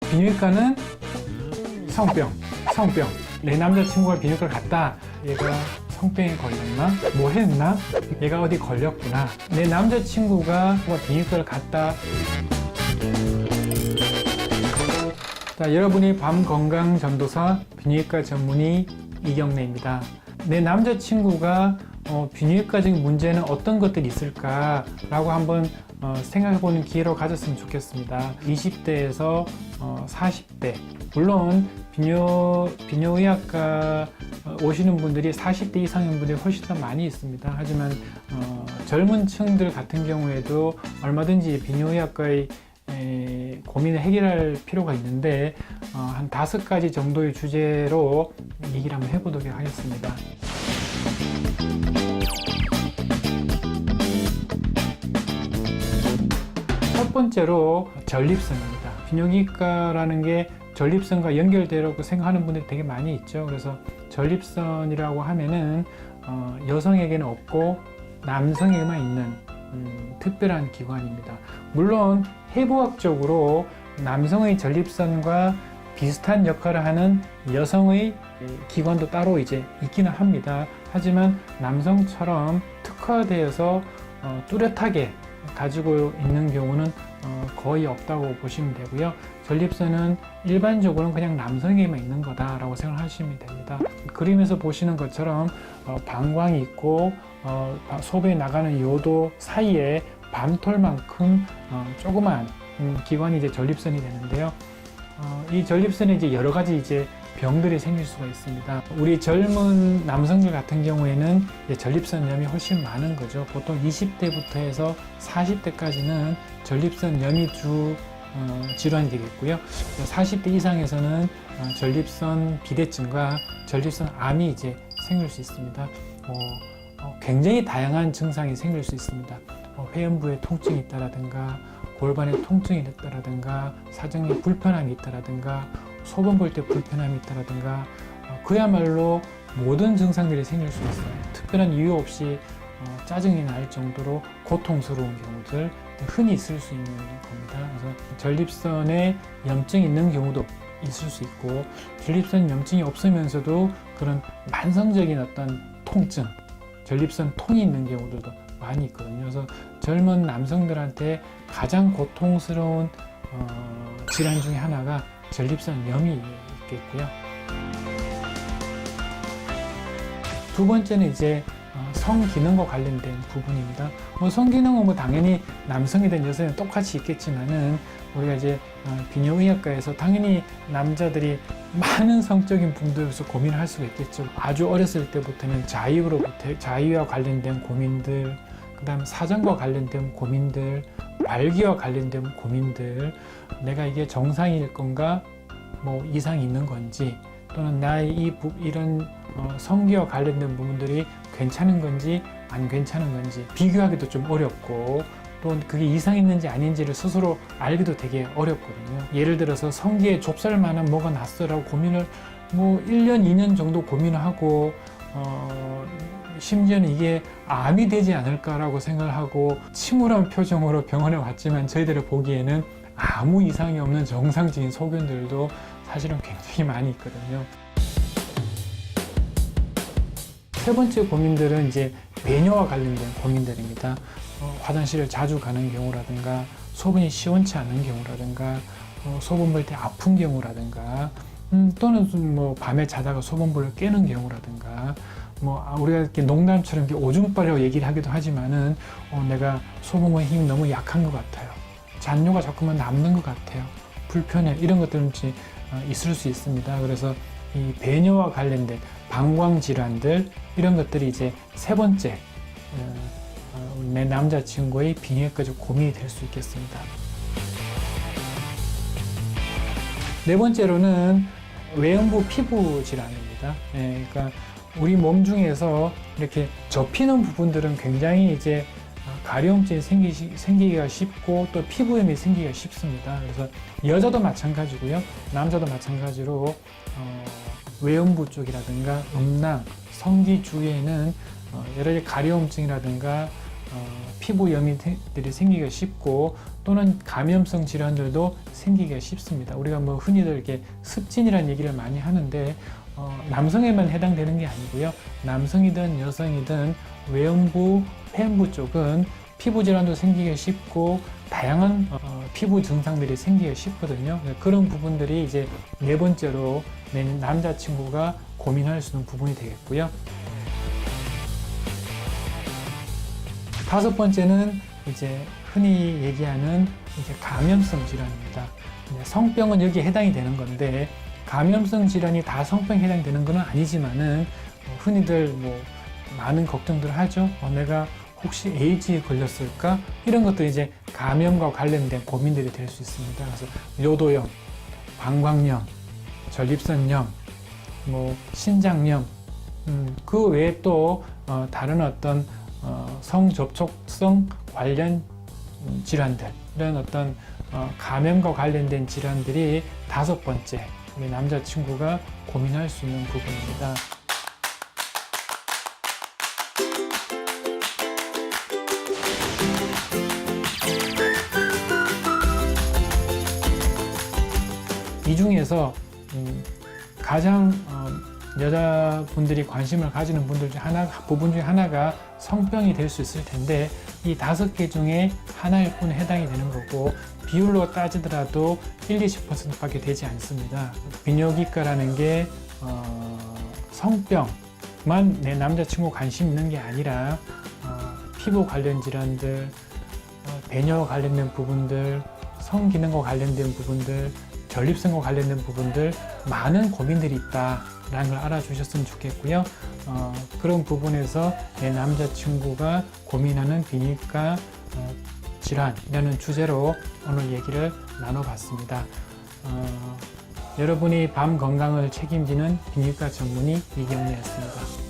비뇨기과는 성병. 내 남자친구가 비뇨기과를 갔다. 얘가 성병에 걸렸나? 뭐 했나? 얘가 어디 걸렸구나. 내 남자친구가 비뇨기과를 갔다. 자, 여러분의 밤 건강 전도사 비뇨기과 전문의 이경래입니다. 내 남자친구가 비뇨기과적인 문제는 어떤 것들이 있을까라고 한번 생각해보는 기회로 가졌으면 좋겠습니다. 20대에서 40대, 물론 비뇨의학과 오시는 분들이 40대 이상인 분들이 훨씬 더 많이 있습니다. 하지만 젊은 층들 같은 경우에도 얼마든지 비뇨의학과의 고민을 해결할 필요가 있는데 한 5가지 정도의 주제로 얘기를 한번 해보도록 하겠습니다. 첫 번째로 전립선입니다. 비뇨기과라는 게 전립선과 연결되라고 생각하는 분들이 되게 많이 있죠. 그래서 전립선이라고 하면은 여성에게는 없고 남성에게만 있는 특별한 기관입니다. 물론 해부학적으로 남성의 전립선과 비슷한 역할을 하는 여성의 기관도 따로 이제 있기는 합니다. 하지만 남성처럼 특화되어서 뚜렷하게 가지고 있는 경우는 거의 없다고 보시면 되고요. 전립선은 일반적으로는 그냥 남성에게만 있는 거다라고 생각하시면 됩니다. 그림에서 보시는 것처럼 방광이 있고 소변이 나가는 요도 사이에 밤톨만큼 조그만 기관이 이제 전립선이 되는데요. 이 전립선에 이제 여러 가지 이제 병들이 생길 수가 있습니다. 우리 젊은 남성들 같은 경우에는 전립선염이 훨씬 많은 거죠. 보통 20대부터 해서 40대까지는 전립선염이 주 질환이 되겠고요. 40대 이상에서는 전립선 비대증과 전립선 암이 이제 생길 수 있습니다. 굉장히 다양한 증상이 생길 수 있습니다. 회음부에 통증이 있다라든가 골반에 통증이 있다라든가 사정에 불편함이 있다라든가 소변 볼 때 불편함이 있다라든가 그야말로 모든 증상들이 생길 수 있어요. 특별한 이유 없이 짜증이 날 정도로 고통스러운 경우들 흔히 있을 수 있는 겁니다. 그래서 전립선에 염증이 있는 경우도 있을 수 있고 전립선 염증이 없으면서도 그런 만성적인 어떤 통증, 전립선 통이 있는 경우들도 많이 있거든요. 그래서 젊은 남성들한테 가장 고통스러운 질환 중에 하나가 전립선염이 있겠고요. 두 번째는 이제 성기능과 관련된 부분입니다. 성기능은 당연히 남성이든 여성이든 똑같이 있겠지만은 우리가 이제 비뇨의학과에서 당연히 남자들이 많은 성적인 부분들에서 고민을 할 수가 있겠죠. 아주 어렸을 때부터는 자유와 관련된 고민들, 그 다음 사정과 관련된 고민들, 말기와 관련된 고민들, 내가 이게 정상일 건가, 뭐 이상이 있는 건지, 또는 나의 이런 성기와 관련된 부분들이 괜찮은 건지 안 괜찮은 건지 비교하기도 좀 어렵고, 또 그게 이상 있는지 아닌지를 스스로 알기도 되게 어렵거든요. 예를 들어서 성기에 좁쌀만한 뭐가 났어라고 고민을 1년, 2년 정도 고민을 하고 심지어는 이게 암이 되지 않을까라고 생각을 하고 침울한 표정으로 병원에 왔지만 저희들이 보기에는 아무 이상이 없는 정상적인 소견들도 사실은 굉장히 많이 있거든요. 세 번째 고민들은 이제 배뇨와 관련된 고민들입니다. 화장실을 자주 가는 경우라든가, 소변이 시원치 않은 경우라든가, 소변 볼 때 아픈 경우라든가, 또는 뭐 밤에 자다가 소변 볼을 깨는 경우라든가, 우리가 이렇게 농담처럼 이렇게 오줌빨이라고 얘기를 하기도 하지만은 내가 소변의 힘이 너무 약한 것 같아요. 잔뇨가 자꾸만 남는 것 같아요. 불편해. 이런 것들은 있을 수 있습니다. 그래서 이 배뇨와 관련된 방광 질환들, 이런 것들이 이제 세 번째 내 남자친구의 비뇨기과적 고민이 될 수 있겠습니다. 네 번째로는 외음부 피부 질환입니다. 그러니까 우리 몸 중에서 이렇게 접히는 부분들은 굉장히 이제 가려움증이 생기기가 쉽고 또 피부염이 생기기가 쉽습니다. 그래서 여자도 마찬가지고요, 남자도 마찬가지로 외음부 쪽이라든가 음낭, 성기 주위에는 여러 가지 가려움증이라든가 피부염이들이 생기기가 쉽고 또는 감염성 질환들도 생기기가 쉽습니다. 우리가 뭐 흔히들 이렇게 습진이라는 얘기를 많이 하는데 남성에만 해당되는 게 아니고요. 남성이든 여성이든 외음부, 회음부 쪽은 피부 질환도 생기기 쉽고 다양한 피부 증상들이 생기기 쉽거든요. 그런 부분들이 이제 네 번째로 내 남자친구가 고민할 수 있는 부분이 되겠고요. 다섯 번째는 이제 흔히 얘기하는 이제 감염성 질환입니다. 성병은 여기에 해당이 되는 건데 감염성 질환이 다 성병에 해당되는 건 아니지만은 흔히들 뭐 많은 걱정들을 하죠. 내가 혹시 에이즈에 걸렸을까? 이런 것도 이제 감염과 관련된 고민들이 될 수 있습니다. 그래서 요도염, 방광염, 전립선염, 뭐 신장염, 그 외에 또 다른 어떤 성접촉성 관련 질환들, 이런 어떤 감염과 관련된 질환들이 다섯 번째 우리 남자친구가 고민할 수 있는 부분입니다. 이 중에서 가장 여자분들이 관심을 가지는 부분 중에 하나가 성병이 될 수 있을 텐데 이 다섯 개 중에 하나일 뿐 해당이 되는 거고 비율로 따지더라도 1-20%밖에 되지 않습니다. 비뇨기과라는 게 성병만 내 남자친구 관심 있는 게 아니라 피부 관련 질환들, 배뇨 관련된 부분들, 성기능과 관련된 부분들, 전립선과 관련된 부분들 많은 고민들이 있다라는 걸 알아주셨으면 좋겠고요. 그런 부분에서 내 남자친구가 고민하는 비뇨기과 질환이라는 주제로 오늘 얘기를 나눠봤습니다. 여러분이 밤 건강을 책임지는 비뇨기과 전문의 이경래였습니다.